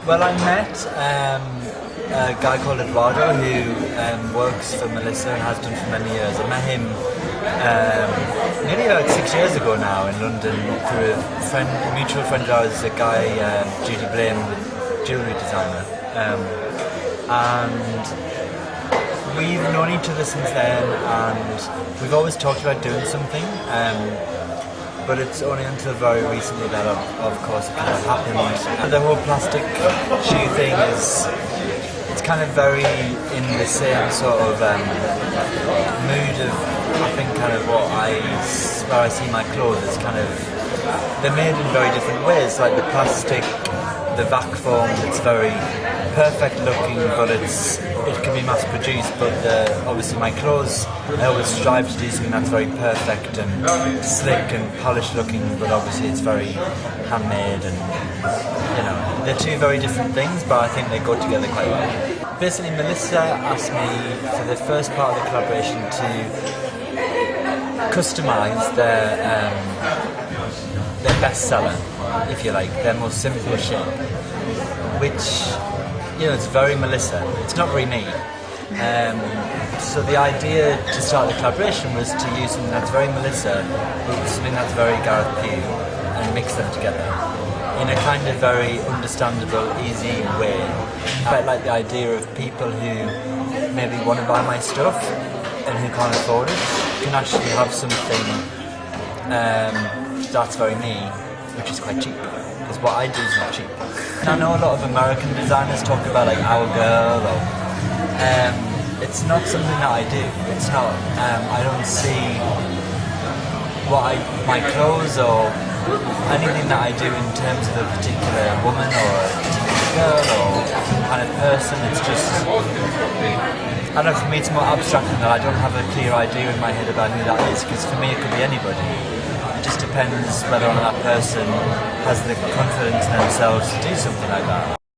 Well, I met a guy called Eduardo who works for Melissa and has done for many years. I met him nearly about 6 years ago now in London through a mutual friend of ours, a guy, Judy Blame, the jewellery designer. And we've known each other since then, and we've always talked about doing something. But it's only until very recently that, of course, it kind of happened. The whole plastic shoe thing it's kind of very in the same sort of mood of, I think, kind of where I see my clothes. It's kind of, they're made in very different ways. Like the plastic, the vac form, it's very perfect looking, but it can be mass produced. But obviously my clothes, I always strive to do something that's very perfect and slick and polished looking, but obviously it's very handmade, and they're two very different things, but I think they go together quite well. Basically, Melissa asked me for the first part of the collaboration to customise their bestseller, if you like, their most simple shape, which, it's very Melissa. It's not very me. So the idea to start the collaboration was to use something that's very Melissa with something that's very Gareth Pugh and mix them together in a kind of very understandable, easy way. I quite like the idea of people who maybe want to buy my stuff and who can't afford it can actually have something that's very me, which is quite cheap, because what I do is not cheap. And I know a lot of American designers talk about like Our Girl, or it's not something that I do. It's not. I don't see my clothes or anything that I do in terms of a particular woman or a particular girl or kind of person. It's just, I don't know, for me it's more abstract than that. I don't have a clear idea in my head about who that is, because for me it could be anybody. It just depends whether or not that person has the confidence in themselves to do something like that.